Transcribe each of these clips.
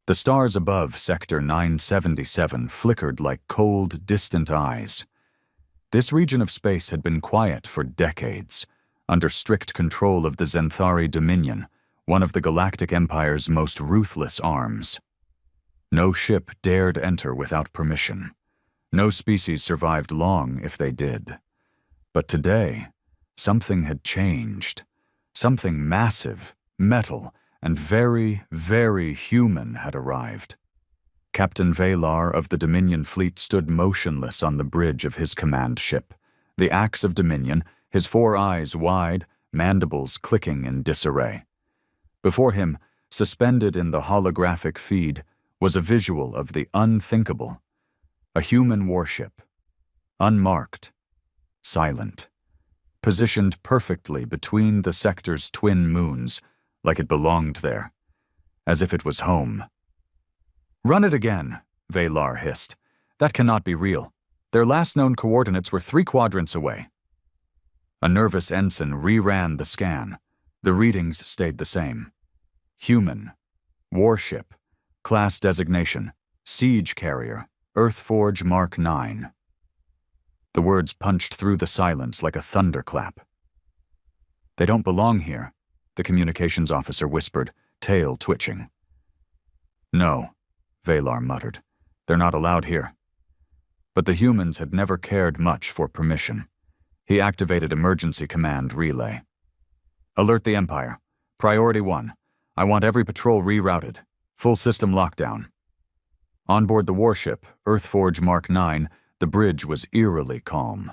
The stars above Sector 977 flickered like cold, distant eyes. This region of space had been quiet for decades, under strict control of the Zenthari Dominion, one of the Galactic Empire's most ruthless arms. No ship dared enter without permission. No species survived long if they did. But today, something had changed. Something massive, metal, and very, very human had arrived. Captain Valar of the Dominion fleet stood motionless on the bridge of his command ship, the axe of Dominion, his 4 eyes wide, mandibles clicking in disarray. Before him, suspended in the holographic feed, was a visual of the unthinkable. A human warship, unmarked, silent, positioned perfectly between the sector's twin moons, like it belonged there, as if it was home. "Run it again," Valar hissed. "That cannot be real. Their last known coordinates were 3 quadrants away." A nervous ensign reran the scan. The readings stayed the same. Human, warship, class designation, siege carrier, Earthforge Mark 9. The words punched through the silence like a thunderclap. "They don't belong here," the communications officer whispered, tail twitching. "No," Valar muttered. "They're not allowed here." But the humans had never cared much for permission. He activated emergency command relay. "Alert the Empire. Priority 1. I want every patrol rerouted. Full system lockdown." On board the warship, Earthforge Mark 9, the bridge was eerily calm.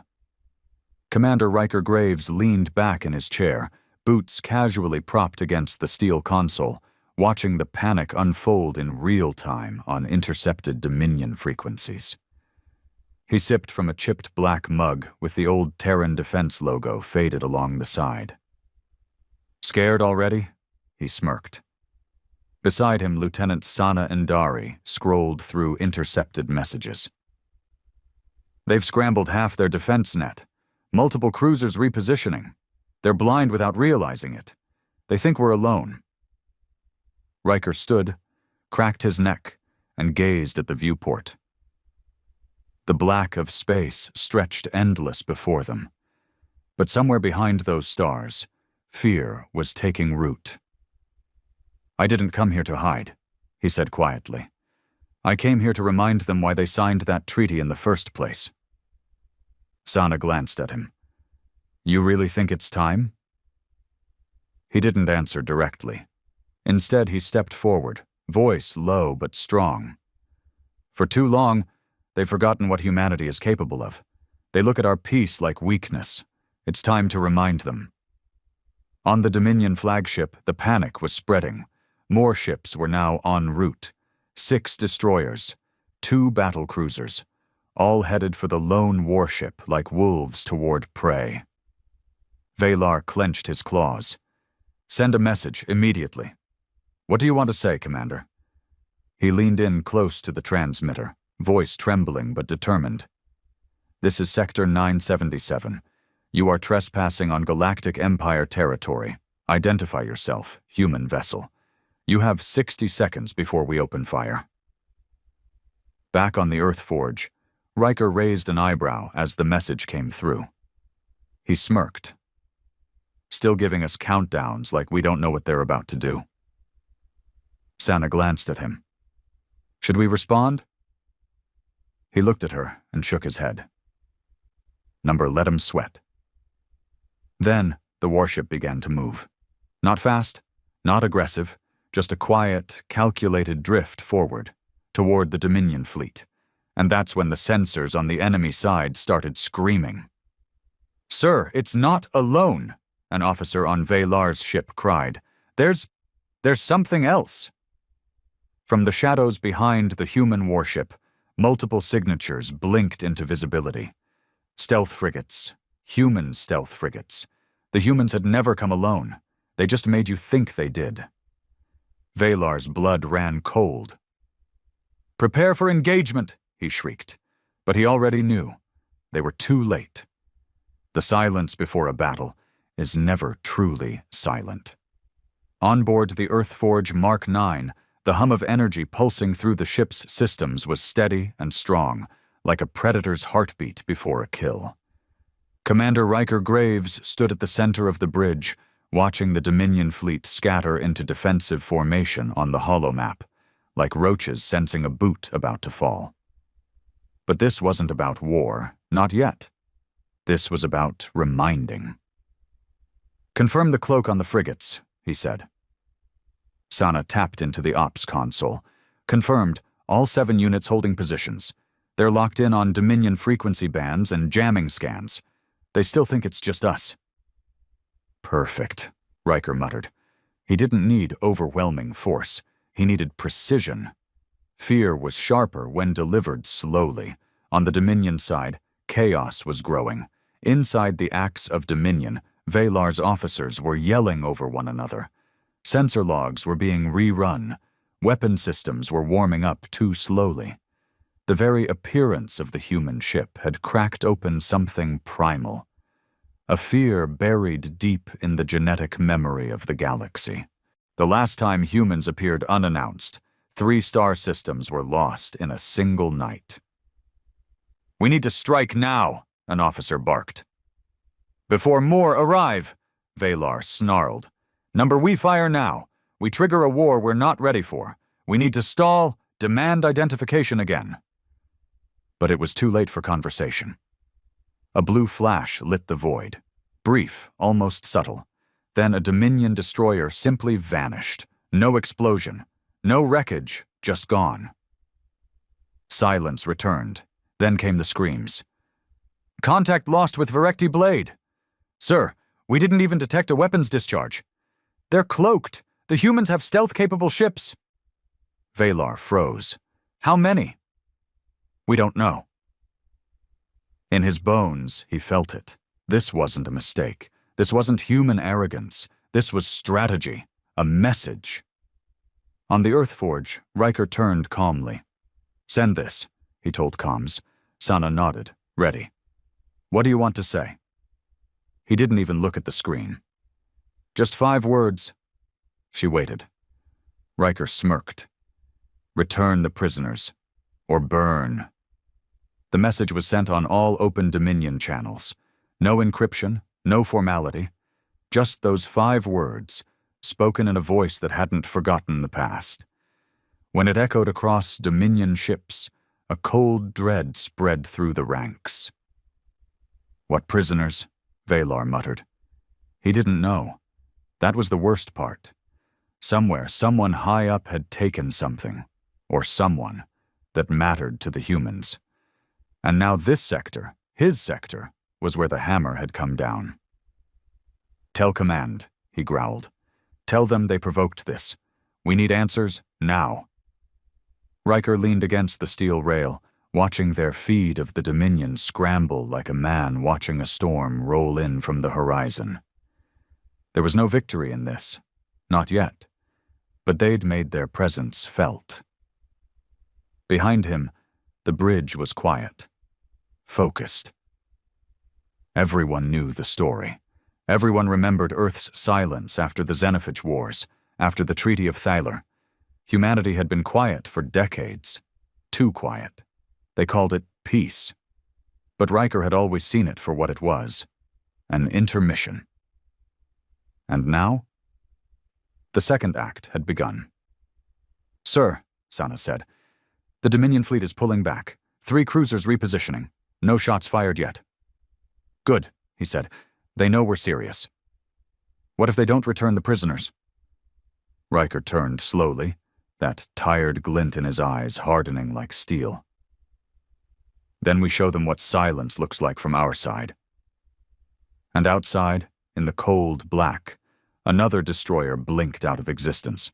Commander Riker Graves leaned back in his chair, boots casually propped against the steel console, watching the panic unfold in real time on intercepted Dominion frequencies. He sipped from a chipped black mug with the old Terran defense logo faded along the side. "Scared already?" he smirked. Beside him, Lieutenant Sana Endari scrolled through intercepted messages. "They've scrambled half their defense net. Multiple cruisers repositioning. They're blind without realizing it. They think we're alone." Riker stood, cracked his neck, and gazed at the viewport. The black of space stretched endless before them. But somewhere behind those stars, fear was taking root. "I didn't come here to hide," he said quietly. "I came here to remind them why they signed that treaty in the first place." Sana glanced at him. "You really think it's time?" He didn't answer directly. Instead, he stepped forward, voice low but strong. "For too long, they've forgotten what humanity is capable of. They look at our peace like weakness. It's time to remind them." On the Dominion flagship, the panic was spreading. More ships were now en route. 6 destroyers, 2 battle cruisers, all headed for the lone warship like wolves toward prey. Valar clenched his claws. "Send a message immediately." "What do you want to say, Commander?" He leaned in close to the transmitter, voice trembling but determined. "This is Sector 977. You are trespassing on Galactic Empire territory. Identify yourself, human vessel. You have 60 seconds before we open fire." Back on the Earthforge, Riker raised an eyebrow as the message came through. He smirked. "Still giving us countdowns like we don't know what they're about to do." Sana glanced at him. "Should we respond?" He looked at her and shook his head. "Number, let him sweat." Then the warship began to move. Not fast, not aggressive, just a quiet, calculated drift forward, toward the Dominion fleet. And that's when the sensors on the enemy side started screaming. "Sir, it's not alone," an officer on Valar's ship cried. There's something else." From the shadows behind the human warship, multiple signatures blinked into visibility. Stealth frigates, human stealth frigates. The humans had never come alone. They just made you think they did. Valar's blood ran cold. "Prepare for engagement," he shrieked. But he already knew. They were too late. The silence before a battle is never truly silent. On board the Earthforge Mark 9, The hum of energy pulsing through the ship's systems was steady and strong, like a predator's heartbeat before a kill. Commander Riker Graves stood at the center of the bridge, watching the Dominion fleet scatter into defensive formation on the holomap, like roaches sensing a boot about to fall. But this wasn't about war, not yet. This was about reminding. "Confirm the cloak on the frigates," he said. Sana tapped into the ops console. "Confirmed, all 7 units holding positions. They're locked in on Dominion frequency bands and jamming scans. They still think it's just us." "Perfect," Riker muttered. He didn't need overwhelming force. He needed precision. Fear was sharper when delivered slowly. On the Dominion side, chaos was growing. Inside the Axe of Dominion, Valar's officers were yelling over one another. Sensor logs were being rerun. Weapon systems were warming up too slowly. The very appearance of the human ship had cracked open something primal. A fear buried deep in the genetic memory of the galaxy. The last time humans appeared unannounced, 3 star systems were lost in a single night. "We need to strike now," an officer barked. "Before more arrive," Valar snarled. "Number, we fire now. We trigger a war we're not ready for. We need to stall, demand identification again." But it was too late for conversation. A blue flash lit the void. Brief, almost subtle. Then a Dominion destroyer simply vanished. No explosion. No wreckage, just gone. Silence returned. Then came the screams. "Contact lost with Virecti Blade. Sir, we didn't even detect a weapons discharge. They're cloaked. The humans have stealth-capable ships." Valar froze. "How many?" "We don't know." In his bones, he felt it. This wasn't a mistake. This wasn't human arrogance. This was strategy, a message. On the Earthforge, Riker turned calmly. "Send this," he told comms. Sana nodded, ready. "What do you want to say?" He didn't even look at the screen. "Just 5 words." She waited. Riker smirked. "Return the prisoners. Or burn." The message was sent on all open Dominion channels. No encryption, no formality. Just those 5 words, spoken in a voice that hadn't forgotten the past. When it echoed across Dominion ships, a cold dread spread through the ranks. "What prisoners?" Valar muttered. He didn't know. That was the worst part. Somewhere, someone high up had taken something, or someone, that mattered to the humans. And now this sector, his sector, was where the hammer had come down. "Tell command," he growled. "Tell them they provoked this. We need answers now." Riker leaned against the steel rail, watching their feed of the Dominion scramble like a man watching a storm roll in from the horizon. There was no victory in this, not yet, but they'd made their presence felt. Behind him, the bridge was quiet, focused. Everyone knew the story. Everyone remembered Earth's silence after the Xenophage Wars, after the Treaty of Thaler. Humanity had been quiet for decades. Too quiet. They called it peace. But Riker had always seen it for what it was, an intermission. And now? The second act had begun. "Sir," Sana said, "the Dominion fleet is pulling back. 3 cruisers repositioning. No shots fired yet." "Good," he said. "They know we're serious." "What if they don't return the prisoners?" Riker turned slowly, that tired glint in his eyes hardening like steel. "Then we show them what silence looks like from our side." And outside, in the cold black, another destroyer blinked out of existence.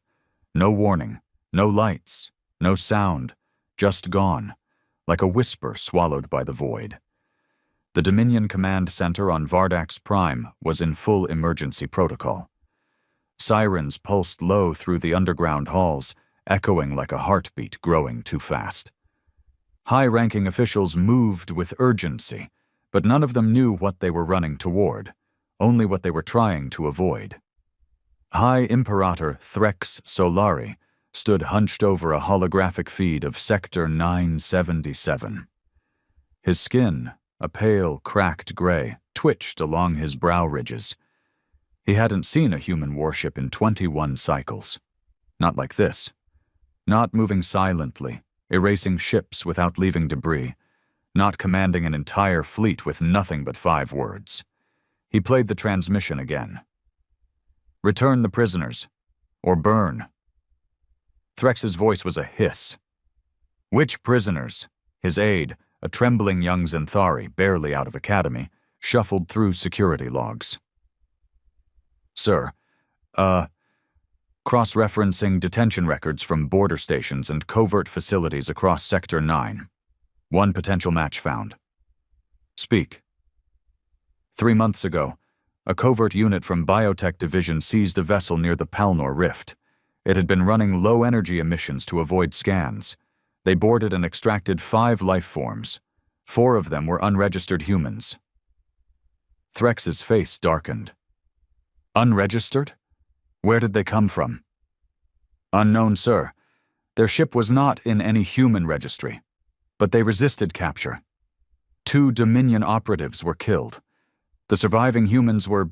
No warning, no lights, no sound, just gone, like a whisper swallowed by the void. The Dominion Command Center on Vardax Prime was in full emergency protocol. Sirens pulsed low through the underground halls, echoing like a heartbeat growing too fast. High-ranking officials moved with urgency, but none of them knew what they were running toward, only what they were trying to avoid. High Imperator Threx Solari stood hunched over a holographic feed of Sector 977. His skin, a pale, cracked gray, twitched along his brow ridges. He hadn't seen a human warship in 21 cycles. Not like this. Not moving silently, erasing ships without leaving debris, not commanding an entire fleet with nothing but 5 words. He played the transmission again. "Return the prisoners, or burn." Threx's voice was a hiss. "Which prisoners?" His aide, a trembling young Zenthari, barely out of academy, shuffled through security logs. "Sir, cross-referencing detention records from border stations and covert facilities across Sector 9. 1 potential match found." "Speak." 3 months ago, a covert unit from Biotech Division seized a vessel near the Palnor Rift. It had been running low-energy emissions to avoid scans. They boarded and extracted 5 life forms. 4 of them were unregistered humans. Threx's face darkened. "Unregistered? Where did they come from?" "Unknown, sir. Their ship was not in any human registry, but they resisted capture. 2 Dominion operatives were killed. The surviving humans were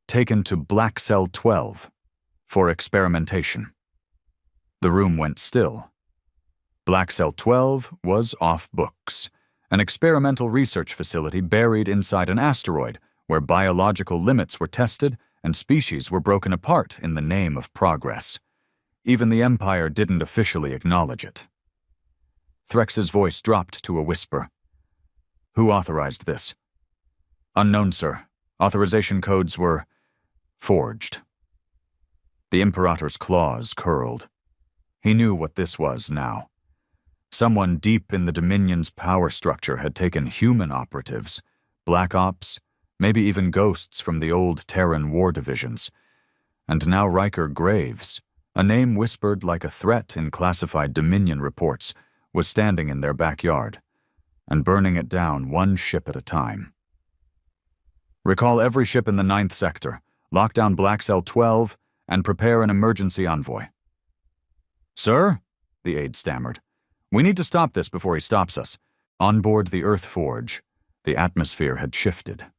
taken to Black Cell 12 for experimentation." The room went still. Black Cell 12 was off books, an experimental research facility buried inside an asteroid where biological limits were tested and species were broken apart in the name of progress. Even the Empire didn't officially acknowledge it. Threx's voice dropped to a whisper. "Who authorized this?" "Unknown, sir. Authorization codes were forged." The Imperator's claws curled. He knew what this was now. Someone deep in the Dominion's power structure had taken human operatives, Black Ops, maybe even ghosts from the old Terran war divisions. And now Riker Graves, a name whispered like a threat in classified Dominion reports, was standing in their backyard, and burning it down 1 ship at a time. "Recall every ship in the 9th Sector, lock down Black Cell 12, and prepare an emergency envoy." "Sir?" the aide stammered. "We need to stop this before he stops us." On board the Earth Forge, the atmosphere had shifted.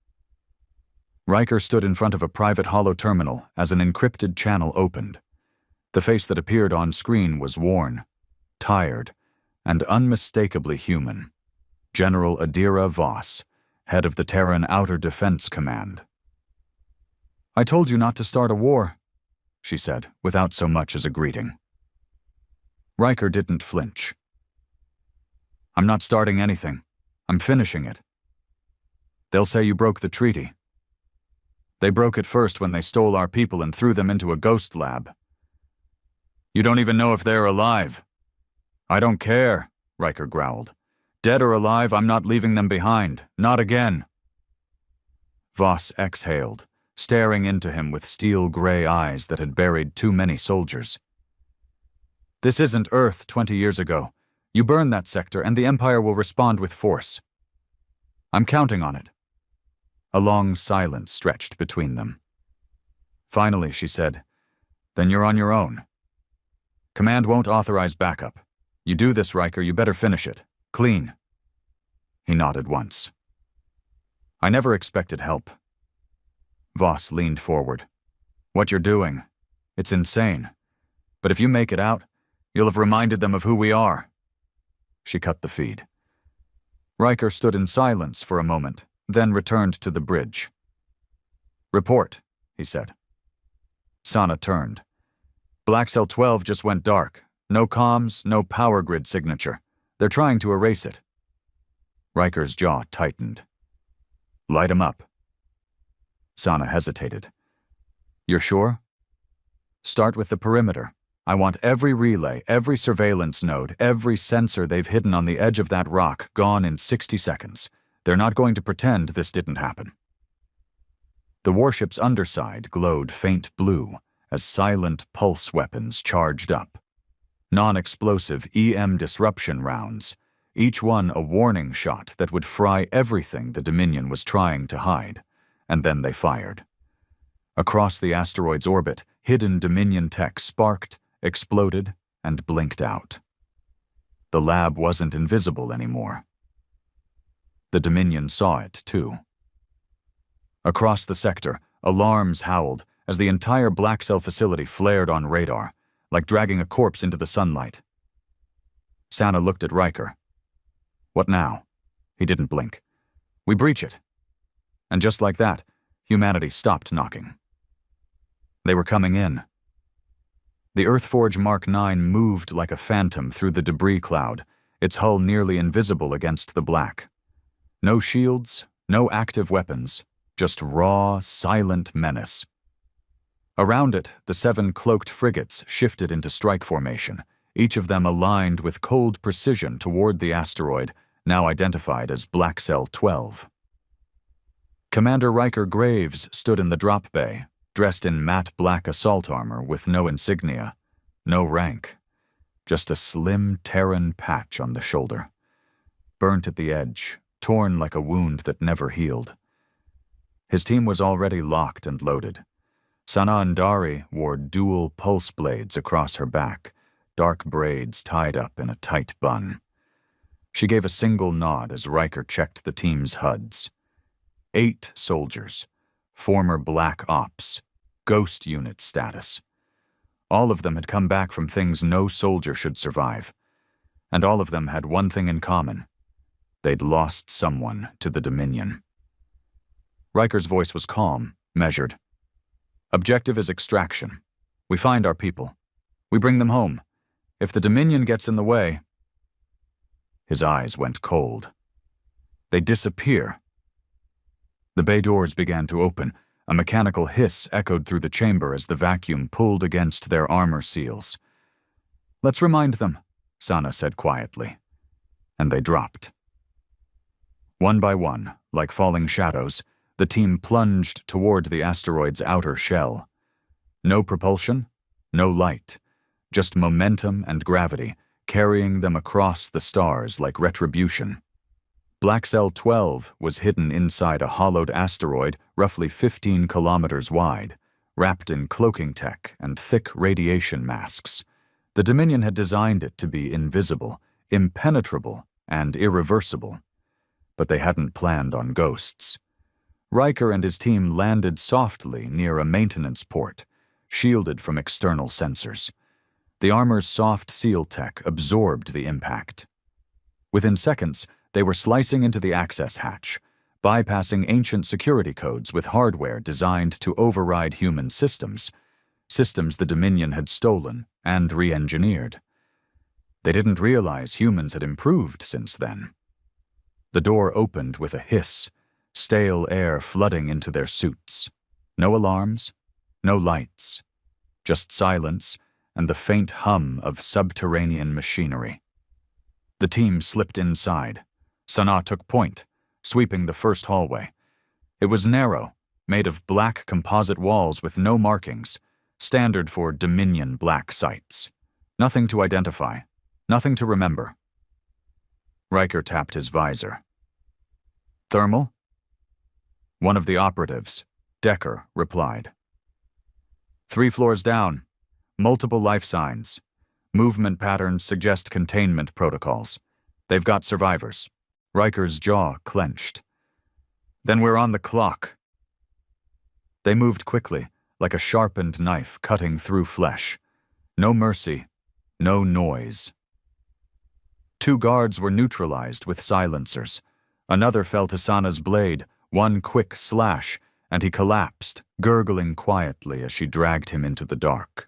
Riker stood in front of a private holo terminal as an encrypted channel opened. The face that appeared on screen was worn, tired, and unmistakably human. General Adira Voss, head of the Terran Outer Defense Command. "I told you not to start a war," she said, without so much as a greeting. Riker didn't flinch. "I'm not starting anything. I'm finishing it. They'll say you broke the treaty. They broke it first when they stole our people and threw them into a ghost lab. You don't even know if they're alive." "I don't care," Riker growled. "Dead or alive, I'm not leaving them behind. Not again." Voss exhaled, staring into him with steel-gray eyes that had buried too many soldiers. "This isn't Earth 20 years ago. You burn that sector and the Empire will respond with force. I'm counting on it." A long silence stretched between them. Finally, she said, "Then you're on your own. Command won't authorize backup. You do this, Riker, you better finish it. Clean." He nodded once. "I never expected help." Voss leaned forward. "What you're doing, it's insane. But if you make it out, you'll have reminded them of who we are." She cut the feed. Riker stood in silence for a moment, then returned to the bridge. "Report," he said. Sana turned. "Black Cell 12 just went dark. No comms, no power grid signature. They're trying to erase it." Riker's jaw tightened. "Light 'em up." Sana hesitated. "You're sure?" "Start with the perimeter. I want every relay, every surveillance node, every sensor they've hidden on the edge of that rock gone in 60 seconds. They're not going to pretend this didn't happen." The warship's underside glowed faint blue as silent pulse weapons charged up. Non-explosive EM disruption rounds, each one a warning shot that would fry everything the Dominion was trying to hide, and then they fired. Across the asteroid's orbit, hidden Dominion tech sparked, exploded, and blinked out. The lab wasn't invisible anymore. The Dominion saw it, too. Across the sector, alarms howled as the entire Black Cell facility flared on radar, like dragging a corpse into the sunlight. Sana looked at Riker. What now? He didn't blink. We breach it. And just like that, humanity stopped knocking. They were coming in. The Earthforge Mark IX moved like a phantom through the debris cloud, its hull nearly invisible against the black. No shields, no active weapons, just raw, silent menace. Around it, the 7 cloaked frigates shifted into strike formation, each of them aligned with cold precision toward the asteroid, now identified as Black Cell 12. Commander Riker Graves stood in the drop bay, dressed in matte black assault armor with no insignia, no rank, just a slim Terran patch on the shoulder. Burnt at the edge, torn like a wound that never healed. His team was already locked and loaded. Sana Andari wore dual pulse blades across her back, dark braids tied up in a tight bun. She gave a single nod as Riker checked the team's HUDs. 8 soldiers, former Black Ops, Ghost Unit status. All of them had come back from things no soldier should survive. And all of them had one thing in common. They'd lost someone to the Dominion. Riker's voice was calm, measured. Objective is extraction. We find our people. We bring them home. If the Dominion gets in the way... His eyes went cold. They disappear. The bay doors began to open. A mechanical hiss echoed through the chamber as the vacuum pulled against their armor seals. Let's remind them, Sana said quietly. And they dropped. One by one, like falling shadows, the team plunged toward the asteroid's outer shell. No propulsion, no light, just momentum and gravity, carrying them across the stars like retribution. Black Cell 12 was hidden inside a hollowed asteroid roughly 15 kilometers wide, wrapped in cloaking tech and thick radiation masks. The Dominion had designed it to be invisible, impenetrable, and irreversible. But they hadn't planned on ghosts. Riker and his team landed softly near a maintenance port, shielded from external sensors. The armor's soft seal tech absorbed the impact. Within seconds, they were slicing into the access hatch, bypassing ancient security codes with hardware designed to override human systems the Dominion had stolen and re-engineered. They didn't realize humans had improved since then. The door opened with a hiss, stale air flooding into their suits. No alarms, no lights, just silence and the faint hum of subterranean machinery. The team slipped inside. Sana took point, sweeping the first hallway. It was narrow, made of black composite walls with no markings, standard for Dominion black sites. Nothing to identify, nothing to remember. Riker tapped his visor. Thermal? One of the operatives, Decker, replied. 3 floors down, multiple life signs. Movement patterns suggest containment protocols. They've got survivors. Riker's jaw clenched. Then we're on the clock. They moved quickly, like a sharpened knife cutting through flesh. No mercy, no noise. 2 guards were neutralized with silencers. Another fell to Sana's blade, one quick slash, and he collapsed, gurgling quietly as she dragged him into the dark.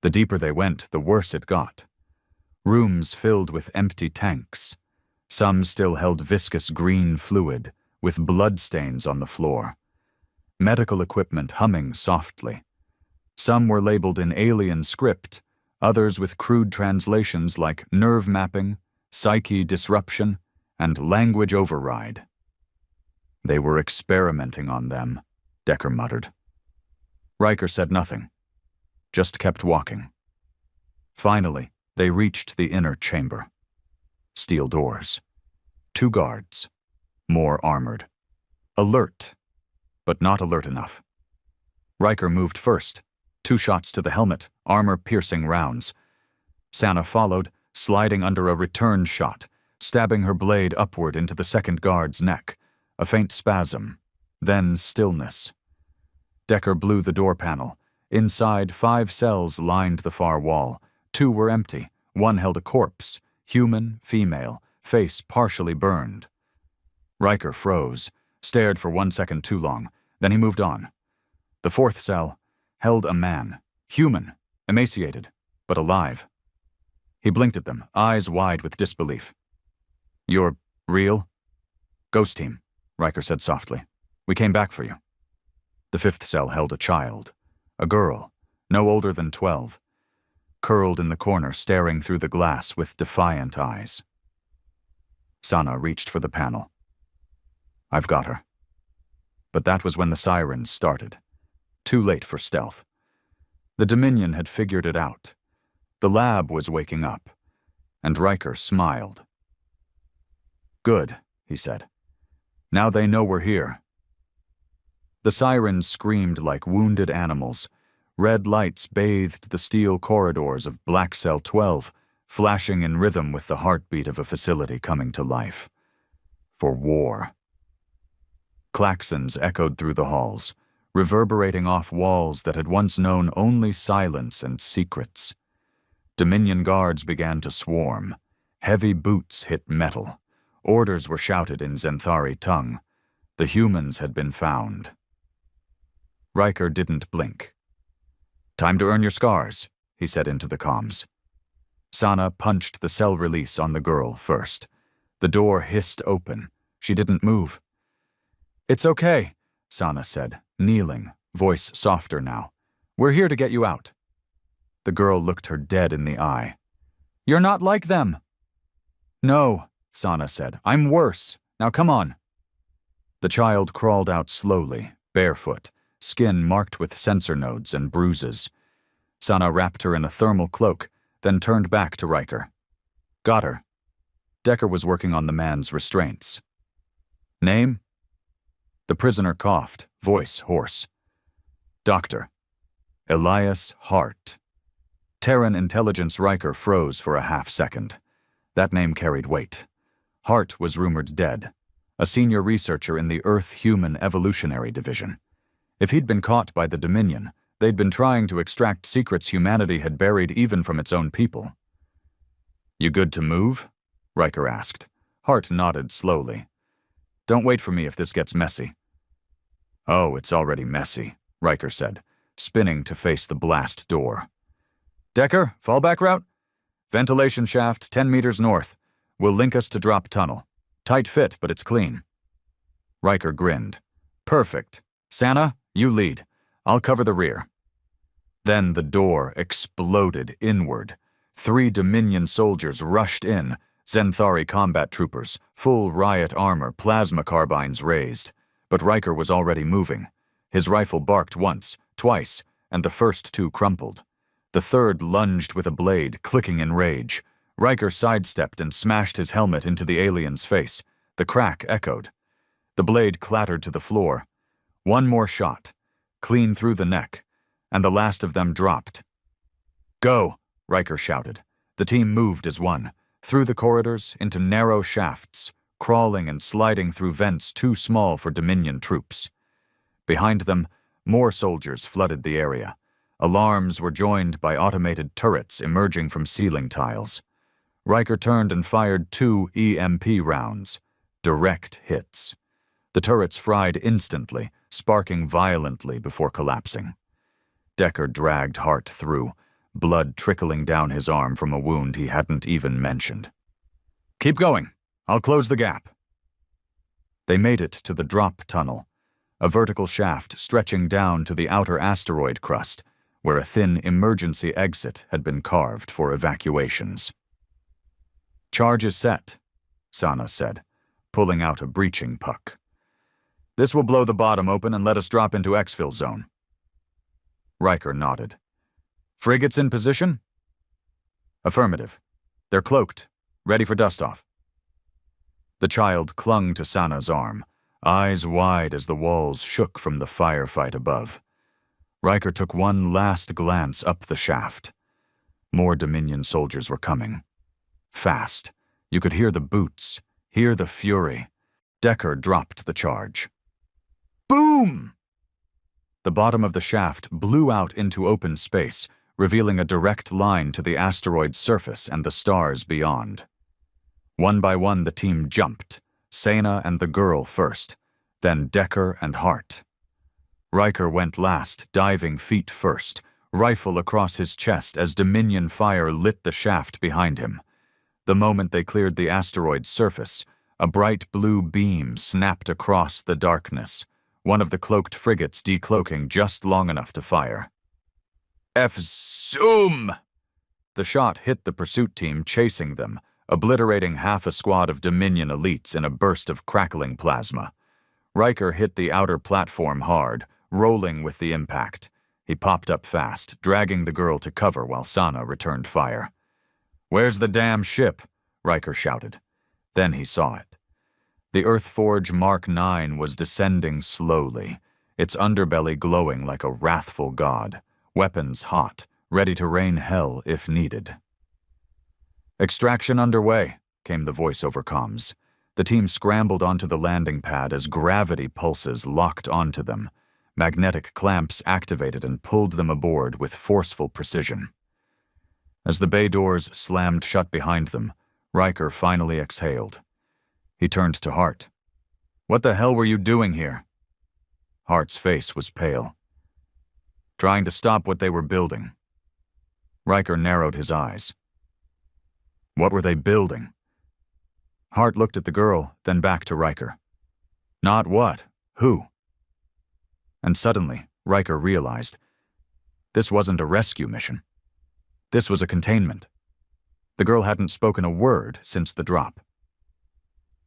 The deeper they went, the worse it got. Rooms filled with empty tanks. Some still held viscous green fluid, with bloodstains on the floor. Medical equipment humming softly. Some were labeled in alien script, others with crude translations like nerve mapping, psyche disruption, and language override. They were experimenting on them, Decker muttered. Riker said nothing, just kept walking. Finally, they reached the inner chamber. Steel doors. 2 guards. More armored. Alert, but not alert enough. Riker moved first. 2 shots to the helmet, armor-piercing rounds. Sana followed, sliding under a return shot, stabbing her blade upward into the second guard's neck. A faint spasm, then stillness. Decker blew the door panel. Inside, 5 cells lined the far wall. 2 were empty. 1 held a corpse, human, female, face partially burned. Riker froze, stared for 1 second too long, then he moved on. The 4th cell held a man, human, emaciated, but alive. He blinked at them, eyes wide with disbelief. "You're real?" "Ghost team," Riker said softly. "We came back for you." The 5th cell held a child, a girl, no older than 12, curled in the corner, staring through the glass with defiant eyes. Sana reached for the panel. "I've got her." But that was when the sirens started. Too late for stealth. The Dominion had figured it out. The lab was waking up, and Riker smiled. "Good," he said. "Now they know we're here." The sirens screamed like wounded animals. Red lights bathed the steel corridors of Black Cell 12, flashing in rhythm with the heartbeat of a facility coming to life. For war. Klaxons echoed through the halls, reverberating off walls that had once known only silence and secrets. Dominion guards began to swarm. Heavy boots hit metal. Orders were shouted in Zenthari tongue. The humans had been found. Riker didn't blink. "Time to earn your scars," he said into the comms. Sana punched the cell release on the girl first. The door hissed open. She didn't move. "It's okay," Sana said, kneeling, voice softer now. "We're here to get you out." The girl looked her dead in the eye. "You're not like them." "No," Sana said. "I'm worse. Now come on." The child crawled out slowly, barefoot, skin marked with sensor nodes and bruises. Sana wrapped her in a thermal cloak, then turned back to Riker. "Got her." Decker was working on the man's restraints. "Name?" The prisoner coughed, voice hoarse. "Doctor. Elias Hart." Terran intelligence Riker froze for a half-second. That name carried weight. Hart was rumored dead, a senior researcher in the Earth-Human Evolutionary Division. If he'd been caught by the Dominion, they'd been trying to extract secrets humanity had buried even from its own people. "You good to move?" Riker asked. Hart nodded slowly. "Don't wait for me if this gets messy." "Oh, it's already messy," Riker said, spinning to face the blast door. "Decker, fallback route? Ventilation shaft 10 meters north. Will link us to drop tunnel. Tight fit, but it's clean." Riker grinned. "Perfect. Sana, you lead. I'll cover the rear." Then the door exploded inward. 3 Dominion soldiers rushed in, Zenthari combat troopers, full riot armor, plasma carbines raised. But Riker was already moving. His rifle barked once, twice, and the first 2 crumpled. The third lunged with a blade, clicking in rage. Riker sidestepped and smashed his helmet into the alien's face. The crack echoed. The blade clattered to the floor. One more shot, clean through the neck, and the last of them dropped. "Go!" Riker shouted. The team moved as one, through the corridors, into narrow shafts, crawling and sliding through vents too small for Dominion troops. Behind them, more soldiers flooded the area. Alarms were joined by automated turrets emerging from ceiling tiles. Riker turned and fired 2 EMP rounds. Direct hits. The turrets fried instantly, sparking violently before collapsing. Decker dragged Hart through, blood trickling down his arm from a wound he hadn't even mentioned. "Keep going. I'll close the gap." They made it to the drop tunnel, a vertical shaft stretching down to the outer asteroid crust, where a thin emergency exit had been carved for evacuations. "Charge is set," Sana said, pulling out a breaching puck. "This will blow the bottom open and let us drop into exfil zone." Riker nodded. "Frigates in position?" "Affirmative. They're cloaked, ready for dust-off." The child clung to Sana's arm, eyes wide as the walls shook from the firefight above. Riker took one last glance up the shaft. More Dominion soldiers were coming. Fast. You could hear the boots, hear the fury. Decker dropped the charge. Boom! The bottom of the shaft blew out into open space, revealing a direct line to the asteroid's surface and the stars beyond. One by one, the team jumped, Sena and the girl first, then Decker and Hart. Riker went last, diving feet first, rifle across his chest as Dominion fire lit the shaft behind him. The moment they cleared the asteroid's surface, a bright blue beam snapped across the darkness, one of the cloaked frigates decloaking just long enough to fire. F-zoom! The shot hit the pursuit team chasing them, obliterating half a squad of Dominion elites in a burst of crackling plasma. Riker hit the outer platform hard, rolling with the impact. He popped up fast, dragging the girl to cover while Sana returned fire. "Where's the damn ship?" Riker shouted. Then he saw it. The Earthforge Mark IX was descending slowly, its underbelly glowing like a wrathful god, weapons hot, ready to rain hell if needed. "Extraction underway," came the voice over comms. The team scrambled onto the landing pad as gravity pulses locked onto them. Magnetic clamps activated and pulled them aboard with forceful precision. As the bay doors slammed shut behind them, Riker finally exhaled. He turned to Hart. "What the hell were you doing here?" Hart's face was pale. "Trying to stop what they were building." Riker narrowed his eyes. "What were they building?" Hart looked at the girl, then back to Riker. "Not what? Who?" And suddenly, Riker realized this wasn't a rescue mission. This was a containment. The girl hadn't spoken a word since the drop.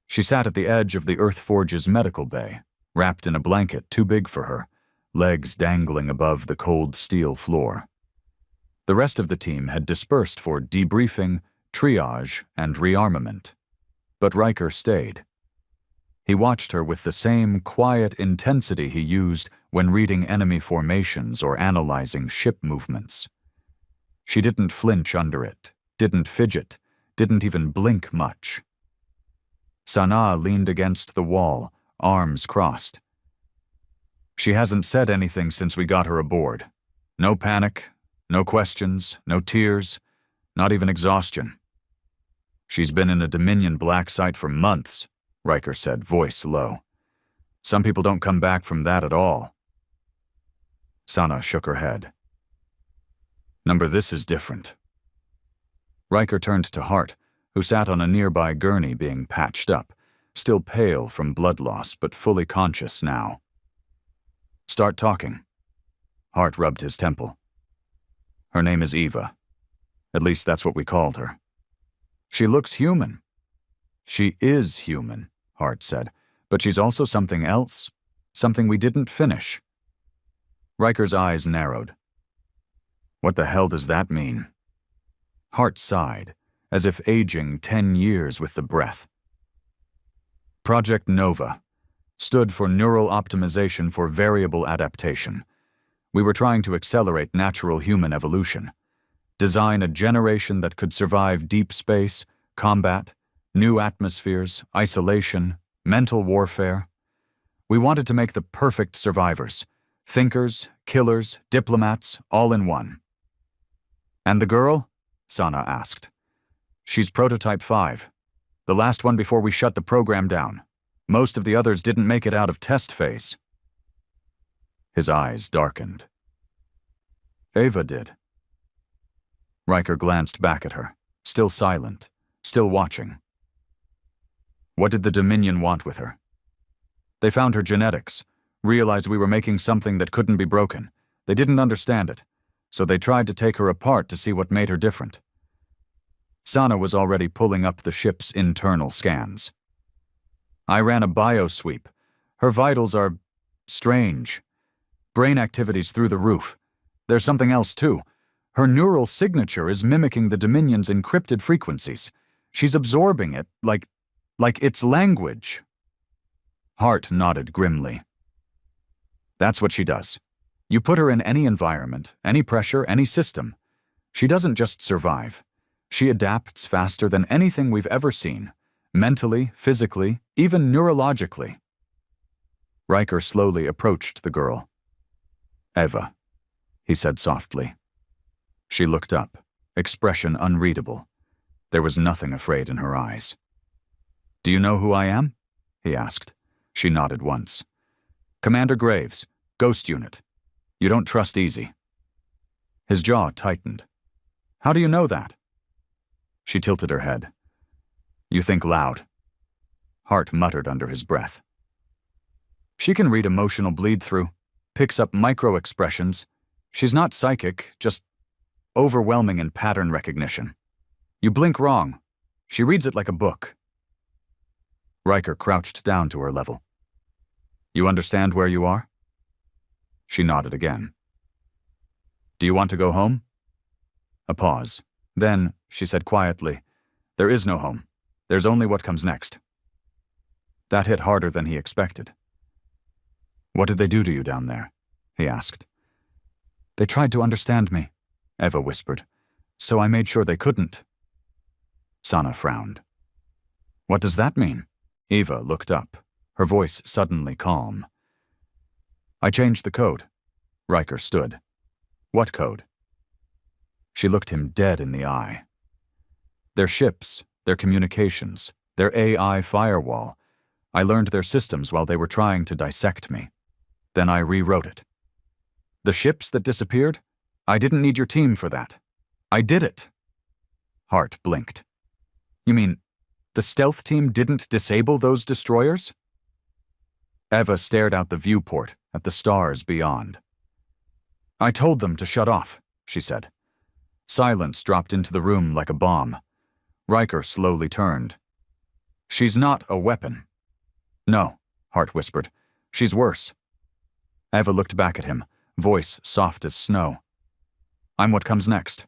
She sat at the edge of the Earthforge's medical bay, wrapped in a blanket too big for her, legs dangling above the cold steel floor. The rest of the team had dispersed for debriefing, triage, and rearmament. But Riker stayed. He watched her with the same quiet intensity he used when reading enemy formations or analyzing ship movements. She didn't flinch under it, didn't fidget, didn't even blink much. Sana leaned against the wall, arms crossed. "She hasn't said anything since we got her aboard. No panic, no questions, no tears, not even exhaustion. She's been in a Dominion black site for months," Riker said, voice low. "Some people don't come back from that at all." Sana shook her head. "Number, this is different." Riker turned to Hart, who sat on a nearby gurney being patched up, still pale from blood loss but fully conscious now. "Start talking." Hart rubbed his temple. "Her name is Eva. At least that's what we called her. She looks human." "She is human," Hart said, "but she's also something else, something we didn't finish." Riker's eyes narrowed. "What the hell does that mean?" Hart sighed, as if aging 10 years with the breath. Project Nova stood for Neural Optimization for Variable Adaptation. We were trying to accelerate natural human evolution, design a generation that could survive deep space, combat, new atmospheres, isolation, mental warfare. We wanted to make the perfect survivors, thinkers, killers, diplomats, all in one. "And the girl?" Sana asked. "She's Prototype 5, the last one before we shut the program down. Most of the others didn't make it out of test phase." His eyes darkened. "Ava did." Riker glanced back at her, still silent, still watching. "What did the Dominion want with her?" "They found her genetics, realized we were making something that couldn't be broken. They didn't understand it, so they tried to take her apart to see what made her different." Sana was already pulling up the ship's internal scans. "I ran a biosweep. Her vitals are strange. Brain activity's through the roof. There's something else too. Her neural signature is mimicking the Dominion's encrypted frequencies. She's absorbing it like it's language." Hart nodded grimly. "That's what she does. You put her in any environment, any pressure, any system. She doesn't just survive. She adapts faster than anything we've ever seen, mentally, physically, even neurologically. Riker slowly approached the girl. "Eva," he said softly. She looked up, expression unreadable. There was nothing afraid in her eyes. "Do you know who I am?" he asked. She nodded once. "Commander Graves, Ghost Unit. You don't trust easy." His jaw tightened. "How do you know that?" She tilted her head. "You think loud." Hart muttered under his breath. "She can read emotional bleed-through, picks up micro-expressions. She's not psychic, just overwhelming in pattern recognition. You blink wrong. She reads it like a book." Riker crouched down to her level. "You understand where you are?" She nodded again. "Do you want to go home?" A pause. Then, she said quietly, "There is no home. There's only what comes next." That hit harder than he expected. "What did they do to you down there?" he asked. "They tried to understand me," Eva whispered, "so I made sure they couldn't." Sana frowned. "What does that mean?" Eva looked up, her voice suddenly calm. "I changed the code." Riker stood. "What code?" She looked him dead in the eye. "Their ships, their communications, their AI firewall. I learned their systems while they were trying to dissect me. Then I rewrote it. The ships that disappeared? I didn't need your team for that. I did it." Hart blinked. "You mean, the stealth team didn't disable those destroyers?" Eva stared out the viewport at the stars beyond. "I told them to shut off," she said. Silence dropped into the room like a bomb. Riker slowly turned. "She's not a weapon." "No," Hart whispered. "She's worse." Eva looked back at him, voice soft as snow. "I'm what comes next."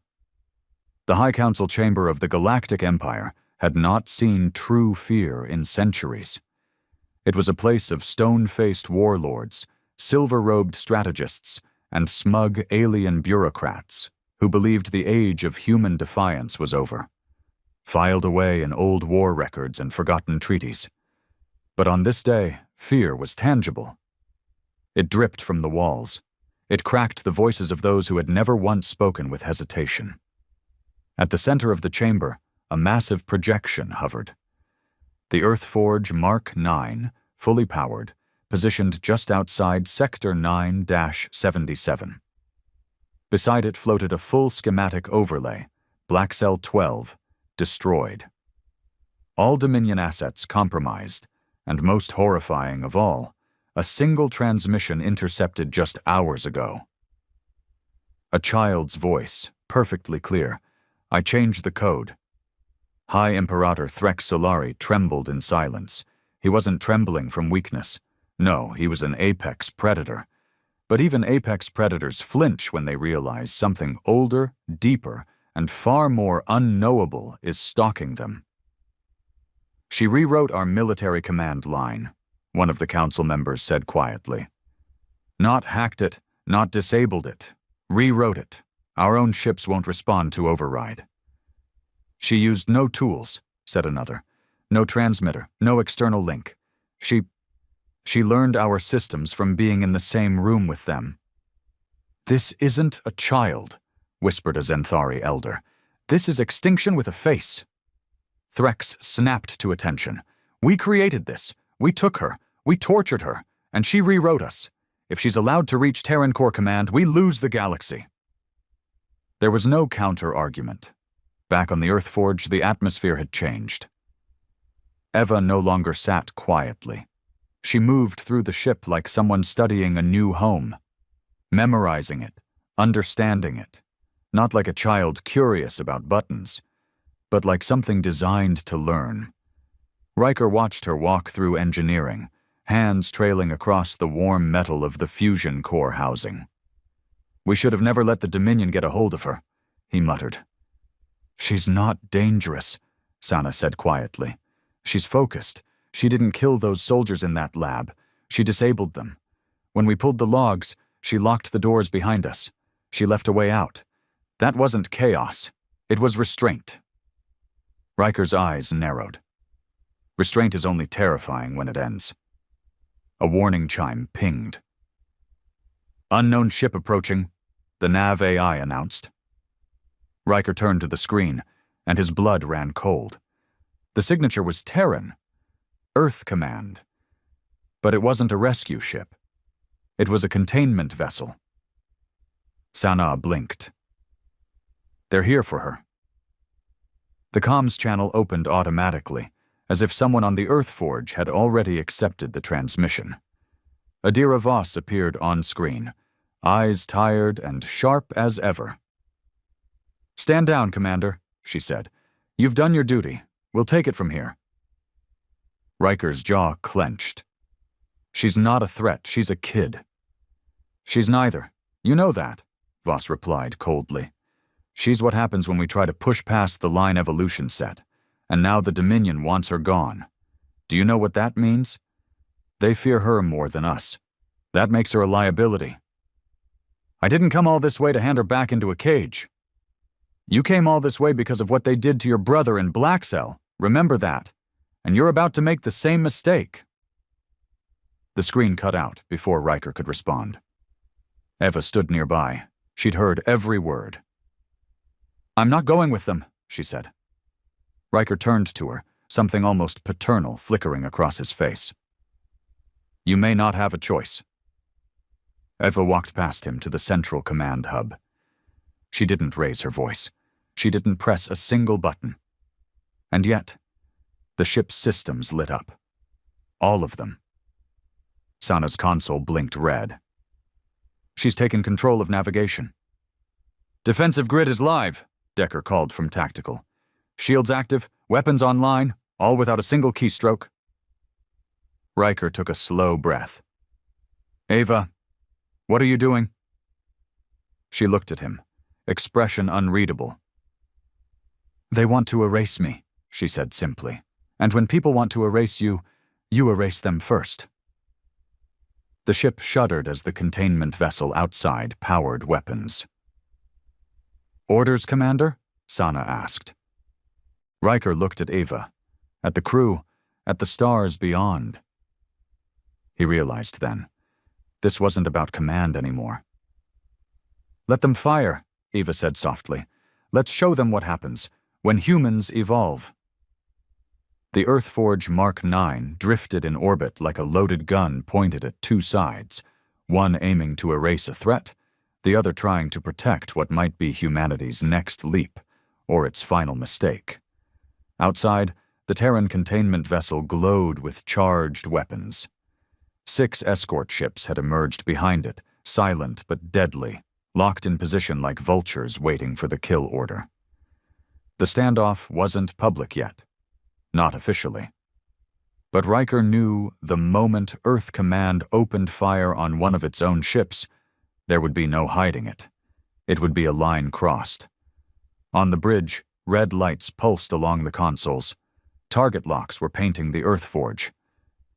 The High Council chamber of the Galactic Empire had not seen true fear in centuries. It was a place of stone-faced warlords, silver-robed strategists, and smug alien bureaucrats who believed the age of human defiance was over, filed away in old war records and forgotten treaties. But on this day, fear was tangible. It dripped from the walls. It cracked the voices of those who had never once spoken with hesitation. At the center of the chamber, a massive projection hovered. The Earthforge Mark 9, fully powered, positioned just outside Sector 9-77. Beside it floated a full schematic overlay, Black Cell 12, destroyed. All Dominion assets compromised, and most horrifying of all, a single transmission intercepted just hours ago. A child's voice, perfectly clear. "I changed the code." High Imperator Threx Solari trembled in silence. He wasn't trembling from weakness. No, he was an apex predator. But even apex predators flinch when they realize something older, deeper, and far more unknowable is stalking them. "She rewrote our military command line," one of the council members said quietly. "Not hacked it, not disabled it. Rewrote it. Our own ships won't respond to override." "She used no tools," said another. "No transmitter, no external link. She learned our systems from being in the same room with them." "This isn't a child," whispered a Zenthari elder. "This is extinction with a face." Threx snapped to attention. "We created this. We took her. We tortured her. And she rewrote us. If she's allowed to reach Terran Core Command, we lose the galaxy." There was no counter-argument. Back on the Earthforge, the atmosphere had changed. Eva no longer sat quietly. She moved through the ship like someone studying a new home, memorizing it, understanding it, not like a child curious about buttons, but like something designed to learn. Riker watched her walk through engineering, hands trailing across the warm metal of the fusion core housing. "We should have never let the Dominion get a hold of her," he muttered. "She's not dangerous," Sana said quietly. "She's focused. She didn't kill those soldiers in that lab. She disabled them. When we pulled the logs, she locked the doors behind us. She left a way out. That wasn't chaos. It was restraint. Riker's eyes narrowed. Restraint is only terrifying when it ends. A warning chime pinged. "Unknown ship approaching," the nav AI announced. Riker turned to the screen, and his blood ran cold. The signature was Terran, Earth Command. But it wasn't a rescue ship. It was a containment vessel. Sana blinked. "They're here for her." The comms channel opened automatically, as if someone on the Earth Forge had already accepted the transmission. Adira Voss appeared on screen, eyes tired and sharp as ever. "Stand down, Commander," she said. "You've done your duty. We'll take it from here." Riker's jaw clenched. "She's not a threat. She's a kid." "She's neither. You know that," Voss replied coldly. "She's what happens when we try to push past the line evolution set, and now the Dominion wants her gone. Do you know what that means? They fear her more than us. That makes her a liability." "I didn't come all this way to hand her back into a cage." "You came all this way because of what they did to your brother in Black Cell. Remember that. And you're about to make the same mistake." The screen cut out before Riker could respond. Eva stood nearby. She'd heard every word. "I'm not going with them," she said. Riker turned to her, something almost paternal flickering across his face. "You may not have a choice." Eva walked past him to the central command hub. She didn't raise her voice. She didn't press a single button. And yet, the ship's systems lit up. All of them. Sana's console blinked red. "She's taken control of navigation." "Defensive grid is live," Decker called from Tactical. "Shields active, weapons online, all without a single keystroke." Riker took a slow breath. "Ava, what are you doing?" She looked at him, expression unreadable. "They want to erase me," she said simply. "And when people want to erase you, you erase them first." The ship shuddered as the containment vessel outside powered weapons. "Orders, Commander?" Sana asked. Riker looked at Ava, at the crew, at the stars beyond. He realized then, this wasn't about command anymore. "Let them fire," Eva said softly. "Let's show them what happens when humans evolve." The Earthforge Mark 9 drifted in orbit like a loaded gun pointed at two sides, one aiming to erase a threat, the other trying to protect what might be humanity's next leap, or its final mistake. Outside, the Terran containment vessel glowed with charged weapons. 6 escort ships had emerged behind it, silent but deadly, locked in position like vultures waiting for the kill order. The standoff wasn't public yet. Not officially. But Riker knew the moment Earth Command opened fire on one of its own ships, there would be no hiding it. It would be a line crossed. On the bridge, red lights pulsed along the consoles. Target locks were painting the Earthforge.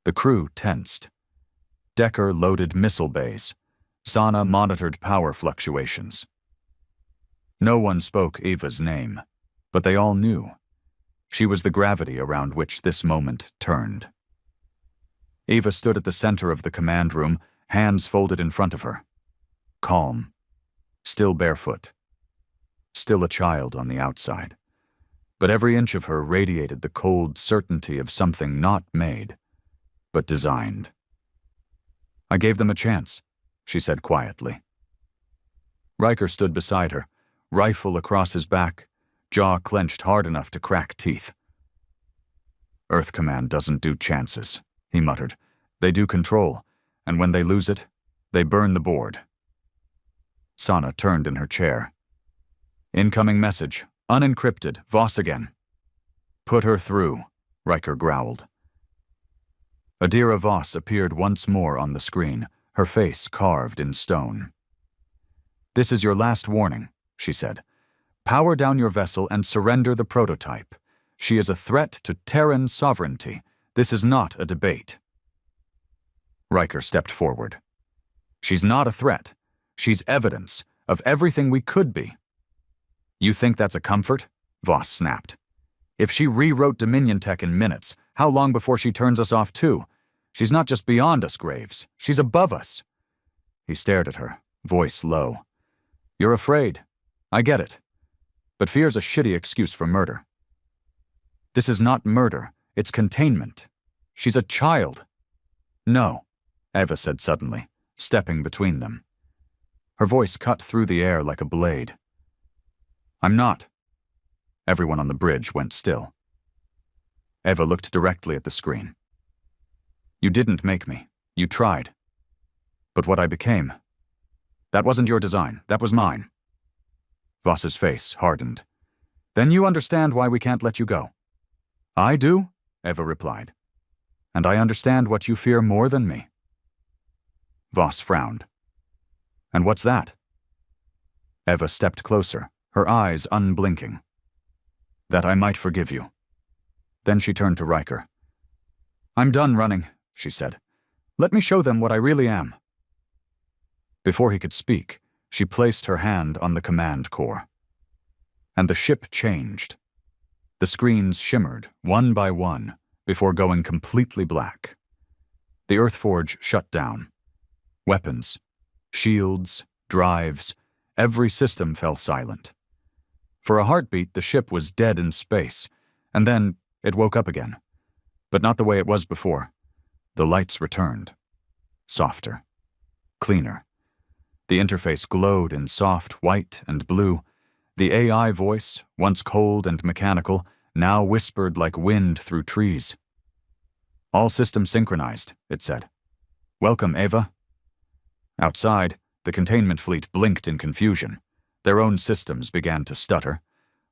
The crew tensed. Decker loaded missile bays. Sana monitored power fluctuations. No one spoke Eva's name, but they all knew. She was the gravity around which this moment turned. Eva stood at the center of the command room, hands folded in front of her. Calm. Still barefoot. Still a child on the outside. But every inch of her radiated the cold certainty of something not made, but designed. "I gave them a chance," she said quietly. Riker stood beside her, rifle across his back, jaw clenched hard enough to crack teeth. "Earth Command doesn't do chances," he muttered. "They do control, and when they lose it, they burn the board." Sana turned in her chair. "Incoming message. Unencrypted. Voss again." "Put her through," Riker growled. Adira Voss appeared once more on the screen, her face carved in stone. "This is your last warning," she said. "Power down your vessel and surrender the prototype. She is a threat to Terran sovereignty. This is not a debate." Riker stepped forward. "She's not a threat. She's evidence of everything we could be." You think that's a comfort? Voss snapped. If she rewrote Dominion tech in minutes, how long before she turns us off too? She's not just beyond us, Graves. She's above us. He stared at her, voice low. You're afraid. I get it. But fear's a shitty excuse for murder. This is not murder. It's containment. She's a child. No, Eva said suddenly, stepping between them. Her voice cut through the air like a blade. I'm not. Everyone on the bridge went still. Eva looked directly at the screen. You didn't make me. You tried. But what I became, that wasn't your design. That was mine. Voss's face hardened. Then you understand why we can't let you go. I do, Eva replied. And I understand what you fear more than me. Voss frowned. And what's that? Eva stepped closer, her eyes unblinking. That I might forgive you. Then she turned to Riker. I'm done running, she said. Let me show them what I really am. Before he could speak, she placed her hand on the command core. And the ship changed. The screens shimmered, one by one, before going completely black. The Earthforge shut down. Weapons, shields, drives, every system fell silent. For a heartbeat, the ship was dead in space, and then it woke up again. But not the way it was before. The lights returned. Softer. Cleaner. The interface glowed in soft white and blue. The AI voice, once cold and mechanical, now whispered like wind through trees. All systems synchronized, it said. Welcome, Eva. Outside, the containment fleet blinked in confusion. Their own systems began to stutter.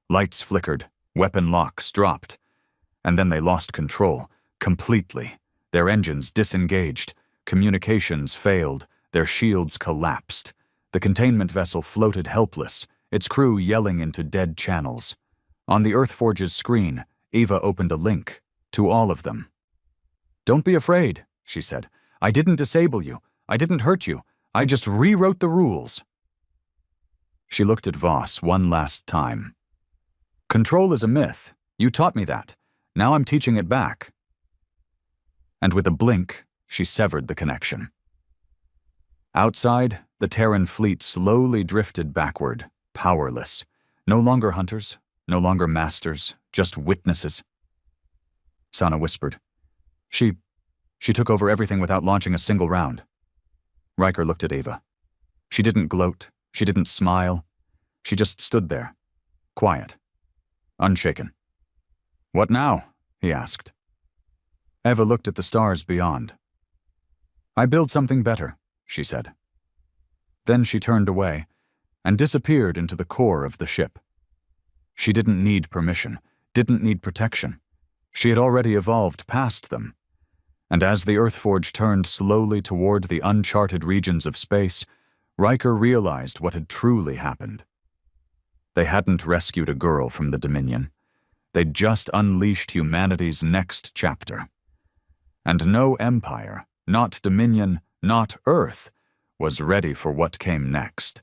Lights flickered, weapon locks dropped. And then they lost control, completely. Their engines disengaged, communications failed, their shields collapsed. The containment vessel floated helpless, its crew yelling into dead channels. On the Earthforge's screen, Eva opened a link to all of them. Don't be afraid, she said. I didn't disable you. I didn't hurt you. I just rewrote the rules. She looked at Voss one last time. Control is a myth. You taught me that. Now I'm teaching it back. And with a blink, she severed the connection. Outside, the Terran fleet slowly drifted backward, powerless. No longer hunters, no longer masters, just witnesses. Sana whispered. She took over everything without launching a single round. Riker looked at Eva. She didn't gloat, she didn't smile. She just stood there, quiet, unshaken. What now? He asked. Eva looked at the stars beyond. I build something better, she said. Then she turned away and disappeared into the core of the ship. She didn't need permission, didn't need protection. She had already evolved past them. And as the Earthforge turned slowly toward the uncharted regions of space, Riker realized what had truly happened. They hadn't rescued a girl from the Dominion. They'd just unleashed humanity's next chapter. And no empire, not Dominion, not Earth, was ready for what came next.